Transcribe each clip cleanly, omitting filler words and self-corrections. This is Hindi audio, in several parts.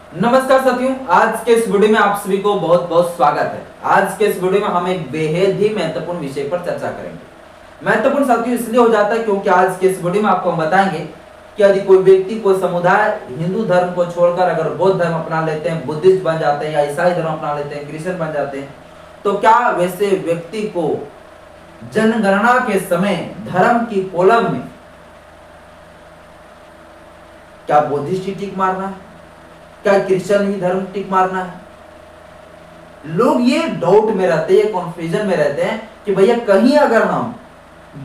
नमस्कार साथियों, आज के इस वीडियो में आप सभी को बहुत बहुत स्वागत है। आज के इस वीडियो में हम एक बेहद ही महत्वपूर्ण विषय पर चर्चा करेंगे। महत्वपूर्ण साथियों इसलिए हो जाता है क्योंकि आज के इस वीडियो में आपको हम बताएंगे कि यदि कोई व्यक्ति, कोई समुदाय हिंदू धर्म को छोड़कर अगर बौद्ध धर्म अपना लेते हैं, बुद्धिस्ट बन जाते हैं या ईसाई धर्म अपना लेते हैं, क्रिश्चियन बन जाते हैं, तो क्या वैसे व्यक्ति को जनगणना के समय धर्म की कॉलम में क्या बुद्धिस्ट ही टिक मारना है, क्या क्रिश्चियन ही धर्म टिक मारना है? लोग ये डाउट में रहते हैं, कंफ्यूजन में रहते हैं कि भैया कहीं अगर हम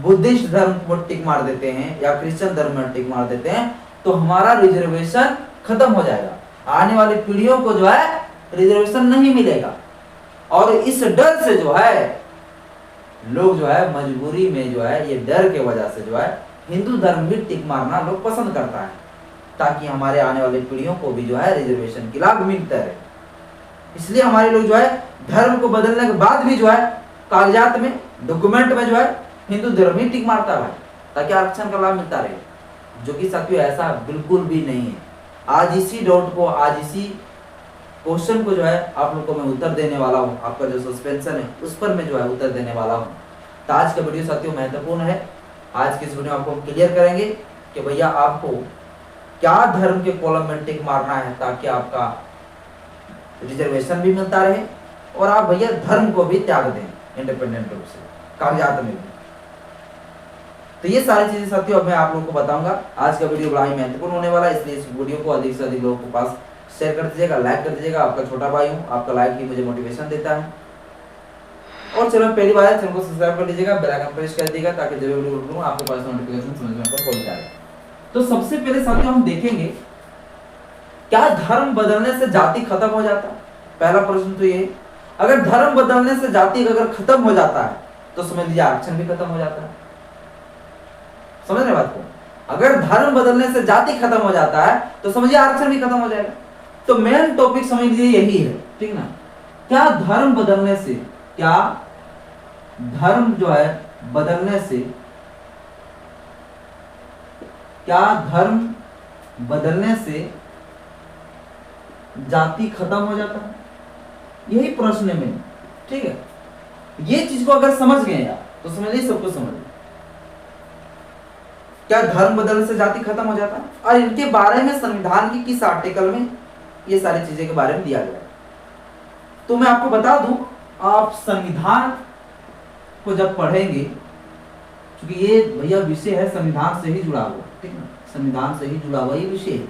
बुद्धिस्ट धर्म को टिक मार देते हैं या क्रिश्चियन धर्म में टिक मार देते हैं तो हमारा रिजर्वेशन खत्म हो जाएगा, आने वाली पीढ़ियों को जो है रिजर्वेशन नहीं मिलेगा। और इस डर से जो है लोग जो है मजबूरी में जो है, ये डर के वजह से जो है हिंदू धर्म भी टिक मारना लोग पसंद करता है, ताकि हमारे आने वाली पीढ़ियों को भी जो है रिजर्वेशन की लाभ मिलता रहे। इसलिए हमारे लोग जो है धर्म को बदलने के बाद भी जो है कागजात में, डॉक्यूमेंट में जो है हिंदू धर्म ही टिक मारता है, ताकि आरक्षण का लाभ मिलता रहे, जो कि साथियों ऐसा बिल्कुल भी नहीं है। आज इसी डाउट को, आज इसी क्वेश्चन को जो है आप लोग को मैं उत्तर देने वाला हूँ। आपका जो सस्पेंशन है उस पर मैं जो है उत्तर देने वाला हूँ। तो आज का वीडियो साथियों महत्वपूर्ण है। आज की इस वीडियो में आपको क्लियर करेंगे कि भैया आपको क्या धर्म के कॉलम में टिक मारना है, ताकि आपका रिजर्वेशन भी मिलता रहे और आप भैया धर्म को भी त्याग दें इंडिपेंडेंट रूप से, कागजात में भी। तो ये सारी चीजें साथियों अब मैं आप लोगों को बताऊंगा। आज का वीडियो बड़ा ही महत्वपूर्ण होने वाला है, इसलिए इस वीडियो को अधिक से अधिक लोगों के पास शेयर कर दीजिएगा, लाइक कर दीजिएगा। आपका छोटा भाई हूँ, आपका लाइक ही मुझे मोटिवेशन देता है। और चलो पहली बार चैनल को सब्सक्राइब कर लीजिएगा, बेल आइकन प्रेस कर दीजिएगा, ताकि जब वीडियो अपलोड करूं आपके पास नोटिफिकेशन समझ में पहुंच जाए। तो सबसे पहले साथियों हम देखेंगे क्या धर्म बदलने से जाति खत्म हो जाता है। पहला प्रश्न तो ये, अगर धर्म बदलने से जाति अगर खत्म हो जाता है तो समझ लीजिए आरक्षण भी खत्म हो जाता है। समझ रहे बात को? अगर धर्म बदलने से जाति खत्म हो जाता है तो समझिए आरक्षण भी खत्म हो जाएगा। तो मेन टॉपिक समझ लीजिए यही है, ठीक ना? क्या धर्म बदलने से, क्या धर्म जो है बदलने से, क्या धर्म बदलने से जाति खत्म हो जाता है? यही प्रश्न है मेरा, ठीक है? ये चीज को अगर समझ गए आप तो समझिए सब कुछ समझ गए। क्या धर्म बदलने से जाति खत्म हो जाता है? और इनके बारे में संविधान की किस आर्टिकल में ये सारी चीजें के बारे में दिया गया है? तो मैं आपको बता दूं, आप संविधान को जब पढ़ेंगे, क्योंकि ये भैया विषय है संविधान से ही जुड़ा हुआ, ठीक है? संविधान से ही जुड़ा हुआ ये विषय है।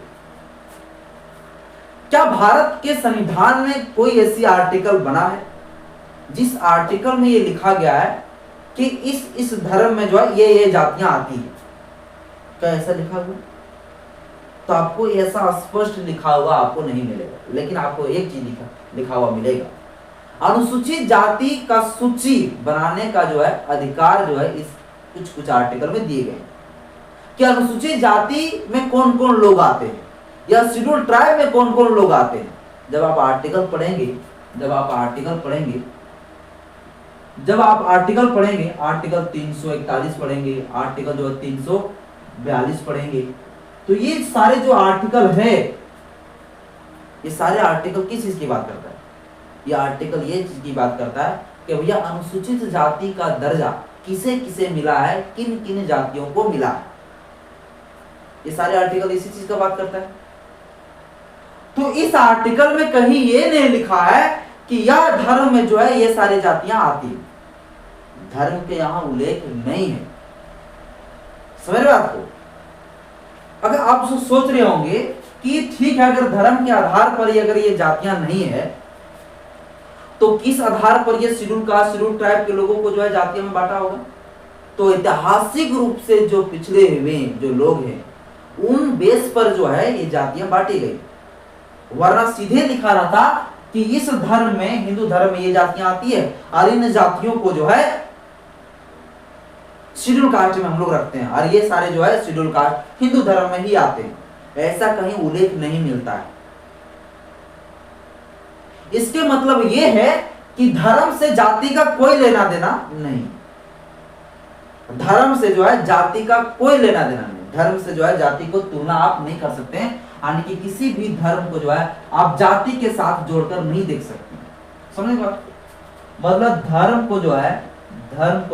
क्या भारत के संविधान में कोई ऐसी आर्टिकल बना है जिस आर्टिकल में ये लिखा गया है कि इस धर्म में जो है ये जातियां आती है? क्या ऐसा लिखा हुआ? तो आपको ऐसा स्पष्ट लिखा हुआ आपको नहीं मिलेगा, लेकिन आपको एक चीज लिखा हुआ मिलेगा। अनुसूचित जाति का सूची बनाने का जो है अधिकार जो है इस कुछ आर्टिकल में दिए गए कि अनुसूचित जाति में कौन कौन लोग आते हैं या शेड्यूल ट्राइब में कौन कौन लोग आते हैं। जब आप आर्टिकल पढ़ेंगे, आर्टिकल 341 पढ़ेंगे, आर्टिकल जो है 342 पढ़ेंगे, तो ये सारे जो आर्टिकल है, ये सारे आर्टिकल किस चीज की बात करता है? ये आर्टिकल ये चीज की बात करता है कि भैया अनुसूचित जाति का दर्जा किसे किसे मिला है, किन किन जातियों को मिला है। ये सारे आर्टिकल इसी चीज का बात करता है। तो इस आर्टिकल में कहीं ये नहीं लिखा है कि यह धर्म में जो है ये सारी जातियां आती है। धर्म के यहां उल्लेख नहीं है। समझ रहे बात को? अगर आप सोच रहे होंगे कि ठीक है, अगर धर्म के आधार पर ही अगर ये जातियां नहीं है तो किस आधार पर ये शेड्यूल कास्ट, शेड्यूल ट्राइब के लोगों को जो है जातियों में बांटा होगा? तो ऐतिहासिक रूप से जो पिछड़े हुए जो लोग हैं उन बेस पर जो है ये जातियां बांटी गई, वरना सीधे लिखा रहा था कि इस धर्म में, हिंदू धर्म में ये जातियां आती है और इन जातियों को जो है शेड्यूल कास्ट में हम लोग रखते हैं और ये सारे जो है शेड्यूल कास्ट हिंदू धर्म में ही आते हैं। ऐसा कहीं उल्लेख नहीं मिलता है। इसके मतलब ये है कि धर्म से जाति का कोई लेना देना नहीं। धर्म से जो है जाति का कोई लेना देना नहीं। धर्म से जो है जाति को तुलना आप नहीं कर सकते हैं यानी कि किसी भी धर्म को जो है आप जाति के साथ जोड़कर नहीं देख सकते। समझ गए? मतलब धर्म को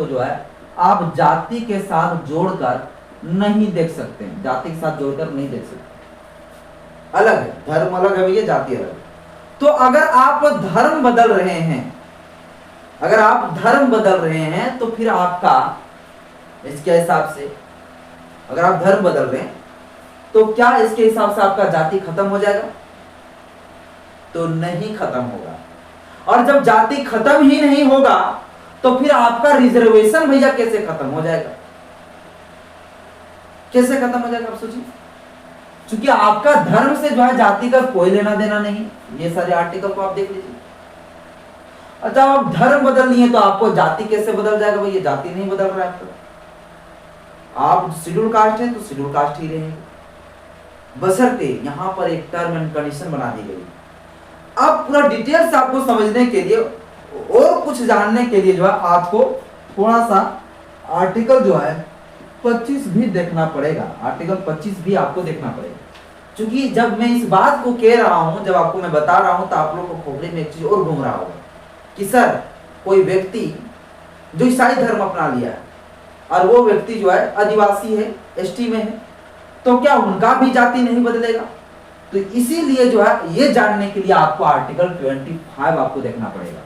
जो है आप जाति के साथ जोड़कर नहीं देख सकते, जाति के साथ जोड़कर नहीं देख सकते। अलग है, धर्म अलग है भैया, जाति अलग है। तो अगर आप धर्म बदल रहे हैं, तो फिर आपका इसके हिसाब से, अगर आप धर्म बदल रहे हैं तो क्या इसके हिसाब से आपका जाति खत्म हो जाएगा? तो नहीं खत्म होगा। और जब जाति खत्म ही नहीं होगा तो फिर आपका रिजर्वेशन भैया कैसे खत्म हो जाएगा? कैसे खत्म हो जाएगा आप सोचिए। क्योंकि आपका धर्म से जो है जाति का कोई लेना देना नहीं। ये सारे आर्टिकल को आप देख लीजिए। अच्छा, आप धर्म बदल लिए तो आपको जाति कैसे बदल जाएगा? भैया जाति नहीं बदल रहा है आपका। आप शेड्यूल कास्ट है तो शेड्यूल कास्ट ही रहेंगे, बशर्ते यहां पर एक टर्म एंड कंडीशन बना दी गई। अब पूरा डिटेल्स आपको समझने के लिए और कुछ जानने के लिए जो है आपको थोड़ा सा आर्टिकल जो है 25 भी देखना पड़ेगा। आर्टिकल 25 भी आपको देखना पड़ेगा, क्योंकि जब मैं इस बात को कह रहा हूं, जब आपको मैं बता रहा हूं, तो आप लोग को खोपड़े में एक चीज और घूम रहा होगा कि सर कोई व्यक्ति जो ईसाई धर्म अपना लिया है और वो व्यक्ति जो है आदिवासी है, एसटी में है, तो क्या उनका भी जाति नहीं बदलेगा? तो इसीलिए जो है ये जानने के लिए आपको आर्टिकल 25 आपको देखना पड़ेगा।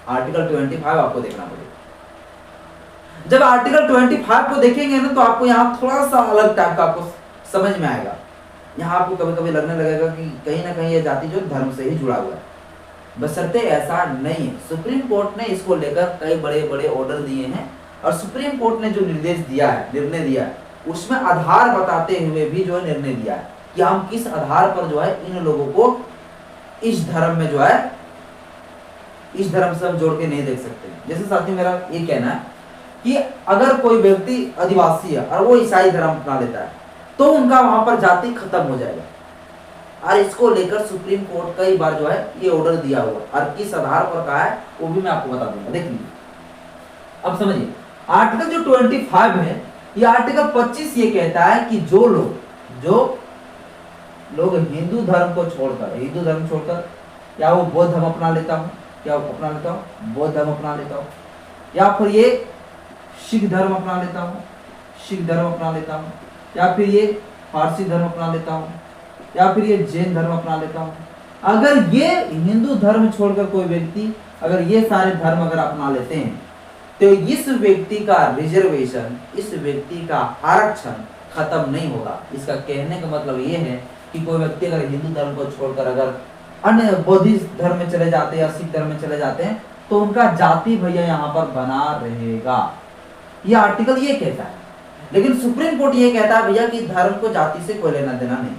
आर्टिकल 25 आपको देखना पड़ेगा। जब आर्टिकल 25 को देखेंगे ना तो आपको यहाँ थोड़ा सा अलग टाइप का आपको समझ में आएगा। यहाँ आपको कभी कभी लगने लगेगा कि कहीं ना कहीं ये जाति जो धर्म से ही जुड़ा हुआ है, बशर्ते ऐसा नहीं है। सुप्रीम कोर्ट ने इसको लेकर कई बड़े बड़े ऑर्डर दिए हैं और सुप्रीम कोर्ट ने जो निर्देश दिया है, निर्णय दिया है, उसमें आधार बताते हुए भी जो है निर्णय दिया है कि हम किस आधार पर जो है इन लोगों को इस धर्म में जो है इस धर्म से हम जोड़ के नहीं देख सकते। जैसे साथियों मेरा ये कहना है कि अगर कोई व्यक्ति आदिवासी है और वो ईसाई धर्म अपना लेता है तो उनका वहां पर जाति खत्म हो जाएगा। और इसको लेकर सुप्रीम कोर्ट कई बार जो है ये ऑर्डर दिया हुआ और किस आधार पर कहा है वो भी मैं आपको बता दूंगा। देख लीजिए, अब समझिए आर्टिकल जो 25 है, ये आर्टिकल 25 ये कहता है कि जो लोग हिंदू धर्म छोड़कर या वो बौद्ध धर्म अपना लेता हूँ, बौद्ध धर्म अपना लेता हूँ, या फिर ये सिख धर्म अपना लेता हूँ, या फिर ये फारसी धर्म अपना लेता हूँ, या फिर ये जैन धर्म अपना लेता हूँ। अगर ये हिंदू धर्म छोड़कर कोई व्यक्ति अगर ये सारे धर्म अगर अपना लेते हैं तो इस व्यक्ति का रिजर्वेशन, इस व्यक्ति का आरक्षण खत्म नहीं होगा। इसका कहने का मतलब ये है कि कोई व्यक्ति अगर हिंदू धर्म को छोड़कर अगर अन्य बौद्धिस्ट धर्म में चले जाते हैं या सिख धर्म में चले जाते हैं तो उनका जाति भैया यहाँ पर बना रहेगा। ये आर्टिकल ये कहता है। लेकिन सुप्रीम कोर्ट ये कहता है भैया कि धर्म को जाति से कोई लेना देना नहीं।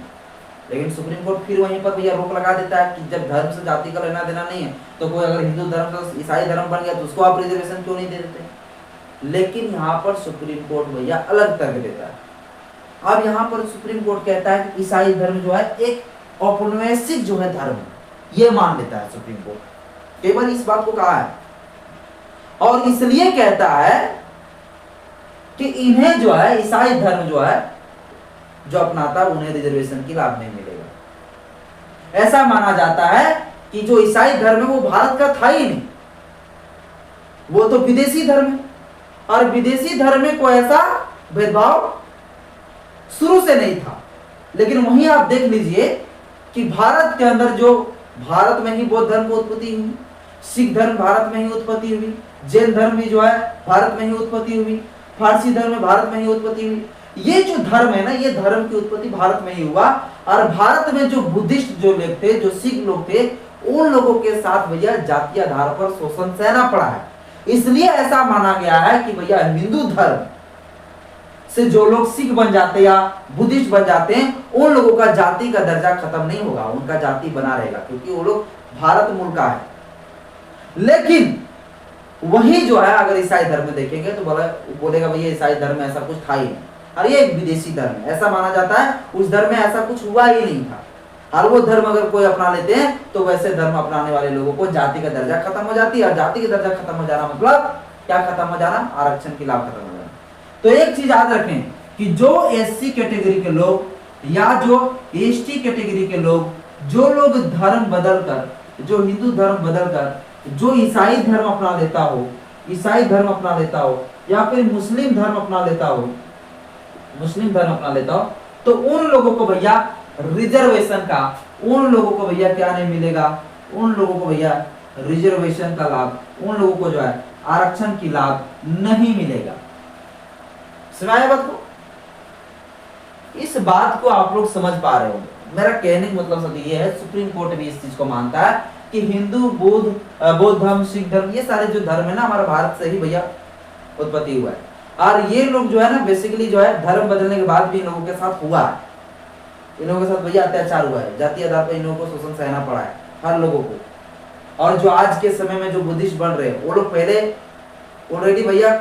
लेकिन सुप्रीम कोर्ट फिर वहीं पर भैया रोक लगा देता है कि जब धर्म से जाति का लेना देना नहीं है तो कोई अगर हिंदू धर्म से ईसाई धर्म बन गया तो उसको आप रिजर्वेशन क्यों नहीं दे देते। लेकिन यहाँ पर सुप्रीम कोर्ट भैया अलग तर्क देता है। अब यहाँ पर सुप्रीम कोर्ट कहता है कि ईसाई धर्म जो है एक औपनिवेशिक जो है धर्म, ये मान लेता है सुप्रीम कोर्ट। कई बार इस बात को कहा है और इसलिए कहता है कि इन्हें जो है ईसाई धर्म जो है जो अपनाता है उन्हें रिजर्वेशन की लाभ नहीं मिलेगा। ऐसा माना जाता है कि जो ईसाई धर्म है वो भारत का था ही नहीं, वो तो विदेशी धर्म है और विदेशी धर्म में कोई ऐसा भेदभाव शुरू से नहीं था। लेकिन वहीं आप देख लीजिए कि भारत के अंदर जो भारत में ही बौद्ध धर्म की उत्पत्ति हुई, सिख धर्म भारत में ही उत्पत्ति हुई, जैन धर्म भी जो है भारत में ही उत्पत्ति हुई, फारसी धर्म भारत में ही उत्पत्ति हुई। ये जो धर्म है ना, ये धर्म की उत्पत्ति भारत में ही हुआ। और भारत में जो बुद्धिस्ट जो लोग थे, जो सिख लोग थे, उन लोगों के साथ भैया जातीय आधार पर शोषण सहना पड़ा है। इसलिए ऐसा माना गया है कि भैया हिंदू धर्म से जो लोग सिख बन जाते या बुद्धिस्ट बन जाते हैं उन लोगों का जाति का दर्जा खत्म नहीं होगा, उनका जाति बना रहेगा क्योंकि वो लोग भारत मूल का है। लेकिन वही जो है अगर ईसाई धर्म में देखेंगे तो बोलेगा भैया ईसाई धर्म में ऐसा कुछ था ही नहीं और ये एक विदेशी धर्म है, ऐसा माना जाता है। उस धर्म में ऐसा कुछ हुआ ही नहीं था और वो धर्म अगर कोई अपना लेते हैं तो वैसे धर्म अपनाने वाले लोगों को जाति का दर्जा खत्म हो जाती है। और जाति का दर्जा खत्म हो जाना मतलब क्या खत्म हो जाना? आरक्षण की लाभ खत्म हो जाना। तो एक चीज याद रखें कि जो एससी कैटेगरी के लोग या जो एसटी कैटेगरी के लोग, जो लोग धर्म बदलकर, जो हिंदू धर्म बदलकर जो ईसाई धर्म अपना लेता हो, ईसाई धर्म अपना लेता हो या फिर मुस्लिम धर्म अपना लेता हो, मुस्लिम धर्म अपना लेता हो, तो उन लोगों को भैया रिजर्वेशन का, उन लोगों को भैया क्या नहीं मिलेगा, उन लोगों को भैया रिजर्वेशन का लाभ, उन लोगों को जो है आरक्षण की लाभ नहीं मिलेगा। सुनाया बात को? इस बात को आप लोग समझ पा रहे होंगे। मेरा कहने का मतलब सब ये है, सुप्रीम कोर्ट भी इस चीज को मानता है कि हिंदू, बौद्ध धर्म, सिख धर्म, ये सारे जो धर्म है ना हमारे भारत से ही भैया उत्पत्ति हुआ है। और ये लोग जो है ना बेसिकली जो है धर्म बदलने के बाद भी इन लोगों के साथ हुआ है, इन लोगों के साथ भैया अत्याचार हुआ है, जातीय आधार पर इन लोगों को शोषण सहना पड़ा है हर लोगों को। और जो आज के समय में जो बुद्धिस्ट बन रहे हैं वो लोग पहले ऑलरेडी भैया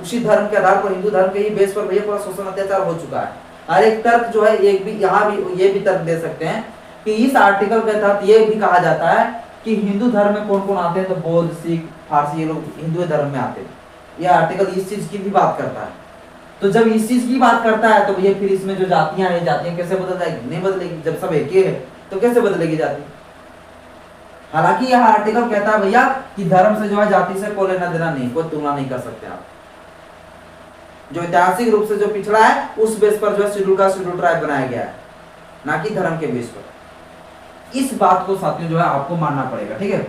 उसी धर्म के आधार पर, हिंदू धर्म के ही बेस पर भैया पूरा शोषण अत्याचार हो चुका है। और एक तर्क जो है, एक भी यहाँ भी ये भी तर्क दे सकते हैं कि इस आर्टिकल के तहत ये भी कहा जाता है कि हिंदू धर्म में कौन कौन आते हैं, तो बौद्ध, सिख, फारसी, ये लोग हिंदू धर्म में आते हैं। यह आर्टिकल इस चीज की भी बात करता है। तो जब इस चीज की बात करता है तो भैया फिर इसमें जो जातियां हैं, जातियां कैसे बदल जाएगी? नहीं बदलेगी। जब सब एक ही है तो कैसे बदलेगी जाति? हालांकि यह आर्टिकल कहता है भैया कि धर्म से जो है जाति से कोई लेना देना नहीं, कोई तुलना नहीं कर सकते आप। जो ऐतिहासिक रूप से जो पिछड़ा है उस बेस पर जो है शेड्यूल का शेड्यूल ट्राइब बनाया गया है, ना कि धर्म के बेस पर। इस बात को साथियों जो है आपको मानना पड़ेगा, ठीक है?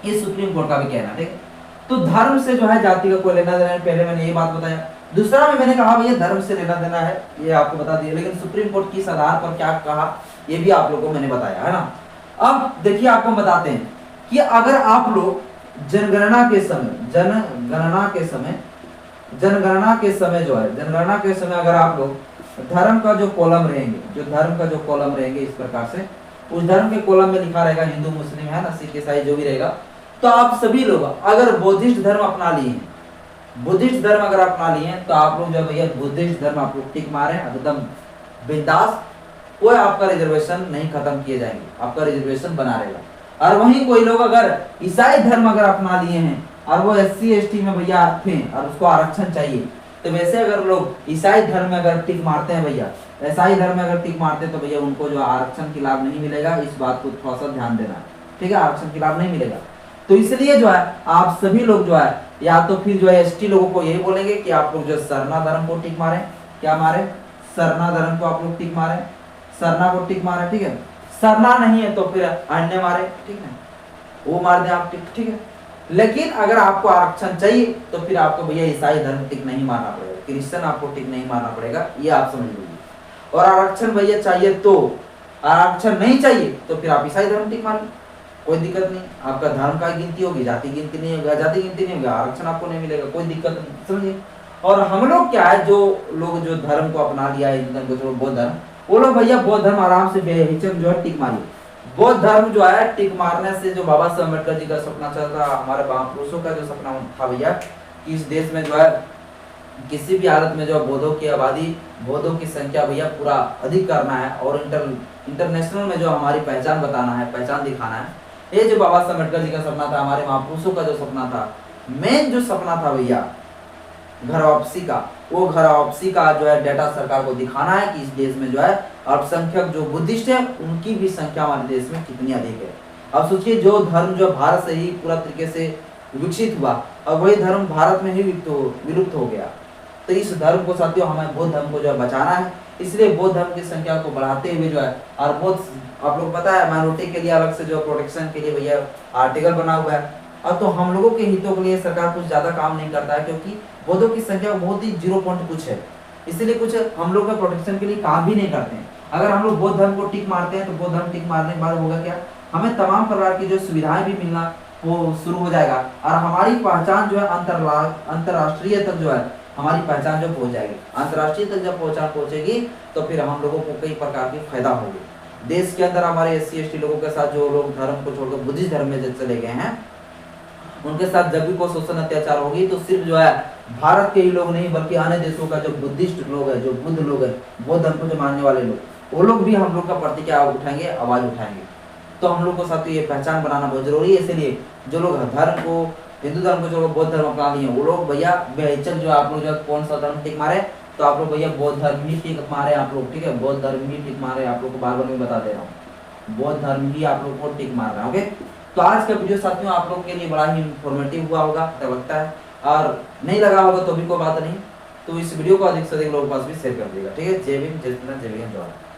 ये सुप्रीम कोर्ट का भी कहना है, ठीक है? तो धर्म से जो है जाति का कोई लेना देना है, पहले मैंने ये बात बताया। दूसरा में मैंने कहा भैया धर्म से लेना देना है, ये आपको बता दिया, लेकिन सुप्रीम कोर्ट किस आधार पर क्या कहा ये भी आप लोगों को मैंने बताया है ना। अब देखिए आपको बताते हैं कि अगर आप लोग जनगणना के समय जो है, जनगणना के समय अगर आप लोग धर्म का जो कॉलम रहेंगे, जो धर्म का जो कॉलम रहेंगे इस प्रकार से, उस धर्म के कॉलम में लिखा रहेगा हिंदू, मुस्लिम है ना, सिख, ईसाई जो भी रहेगा। तो आप सभी लोग अगर बुद्धिस्ट धर्म अपना लिए हैं, बुद्धिस्ट धर्म अगर अपना लिए हैं, तो आप लोग जो भैया बुद्धिस्ट धर्म आप लोग टिक मारे एकदम बिंदास, कोई आपका रिजर्वेशन नहीं खत्म किए जाएंगे, आपका रिजर्वेशन बना रहेगा। और वहीं कोई लोग अगर ईसाई धर्म अगर अपना लिए हैं और वो SC ST में भैया थे और उसको आरक्षण चाहिए, तो वैसे अगर लोग ईसाई धर्म में अगर टिक मारते हैं भैया, ईसाई धर्म में अगर टिक मारते हैं तो भैया उनको जो आरक्षण की लाभ नहीं मिलेगा। इस बात को थोड़ा सा ध्यान देना, ठीक है? आरक्षण की लाभ नहीं मिलेगा। तो इसलिए जो है आप सभी लोग जो है या तो फिर जो है ST लोगों को यही बोलेंगे कि आप लोग जो सरना धर्म को टिक मारे, क्या मारे? सरना धर्म को आप लोग टिक मारे, सरना को टिक मारे, ठीक है? सरना नहीं है तो फिर अन्य मारे, ठीक है? वो मार दें आप टिक, ठीक है? लेकिन अगर आपको आरक्षण चाहिए तो फिर आपको भैया ईसाई धर्म टिक नहीं मारना पड़ेगा, क्रिश्चियन आपको टिक नहीं मारना पड़ेगा, ये आप समझ लीजिए। और आरक्षण भैया चाहिए तो, आरक्षण नहीं चाहिए तो फिर आप ईसाई धर्म टिक मारिए, कोई दिक्कत नहीं। आपका धर्म का गिनती होगी, जाति गिनती नहीं होगा, जाति गिनती नहीं होगा, आरक्षण आपको नहीं मिलेगा, कोई दिक्कत नहीं, समझिए। और हम लोग क्या है, जो लोग जो धर्म को अपना लिया है, बौद्ध धर्म, वो लोग भैया बौद्ध धर्म आराम से बेहिचक जो है टिक मारिए। बौद्ध धर्म जो है टिक मारने से जो बाबा साहब अम्बेडकर जी का सपना था, हमारे महापुरुषों का जो सपना था भैया कि इस देश में जो है किसी भी हालत में जो बौद्धों की आबादी, बौद्धों की संख्या भैया पूरा अधिक करना है और इंटरनेशनल में जो हमारी पहचान बताना है, पहचान दिखाना है। ये जो बाबा साहब अम्बेडकर जी का सपना था, हमारे महापुरुषों का जो सपना था, मेन जो सपना था भैया घर वापसी का, वो घर वापसी का जो है डेटा सरकार को दिखाना है कि इस देश में जो है अल्पसंख्यक जो बुद्धिस्ट है उनकी भी संख्या हमारे देश में कितनी अधिक है। अब सोचिए जो धर्म जो भारत से ही पूरा तरीके से विकसित हुआ और वही धर्म भारत में ही विलुप्त हो गया। तो इस धर्म को साथियों हमें बौद्ध धर्म को जो है बचाना है, इसलिए बौद्ध धर्म की संख्या को बढ़ाते हुए जो है, और बौद्ध आप लोग पता है माइनॉरिटी के लिए अलग से जो प्रोटेक्शन के लिए भैया आर्टिकल बना हुआ है। अब तो हम लोगों के हितों के लिए सरकार कुछ ज्यादा काम नहीं करता है, क्योंकि बौद्धों की संख्या बहुत ही 0 पॉइंट कुछ है, इसलिए कुछ हम लोग का प्रोटेक्शन के लिए काम भी नहीं करते हैं। अगर हम लोग बौद्ध धर्म को टिक मारते हैं तो बौद्ध धर्म टिक मारने के बाद होगा क्या, हमें तमाम प्रकार की जो सुविधाएं भी मिलना वो शुरू हो जाएगा और हमारी पहचान जो है अंतरराष्ट्रीय तक जो है हमारी पहचान जो पहुंच जाएगी। अंतरराष्ट्रीय तक जब पहचान पहुंचेगी तो फिर हम लोगों को कई प्रकार के फायदा होंगे। देश के अंदर हमारे SC ST लोगों के साथ जो लोग धर्म को छोड़कर बुद्धिस्ट धर्म में चले गए हैं, उनके साथ जब भी कोई शोषण अत्याचार होगी तो सिर्फ जो है भारत के ही लोग नहीं बल्कि अन्य देशों का जो बुद्धिस्ट लोग है, जो बुद्ध लोग है, बौद्ध धर्म को जो मानने वाले लोग, वो लोग भी हम लोग का प्रति क्या उठाएंगे, आवाज उठाएंगे। तो हम लोग को साथ ये पहचान बनाना बहुत जरूरी है। इसलिए जो लोग धर्म को, हिंदू धर्म को जो बौद्ध धर्म अपना लिए वो लोग भैया बेहिचक जो आप लोग जो कौन सा धर्म टिक मारे, तो आप लोग भैया बौद्ध धर्म ही टिक मारे आप लोग, ठीक है, बौद्ध धर्म ही टिक मारे आप लोग को, बार बार मैं बता दे रहा हूँ, बौद्ध धर्म ही आप लोग को टिक मारना है। ओके, तो आज का वीडियो साथियों आप लोग के लिए बड़ा ही इंफॉर्मेटिव हुआ होगा ऐसा लगता है, और नहीं लगा होगा तो भी कोई बात नहीं, तो इस वीडियो को अधिक से अधिक लोगों के पास भी शेयर कर देगा, ठीक है। जय भीम, जय श्री राम, जय भीम, जय भारत।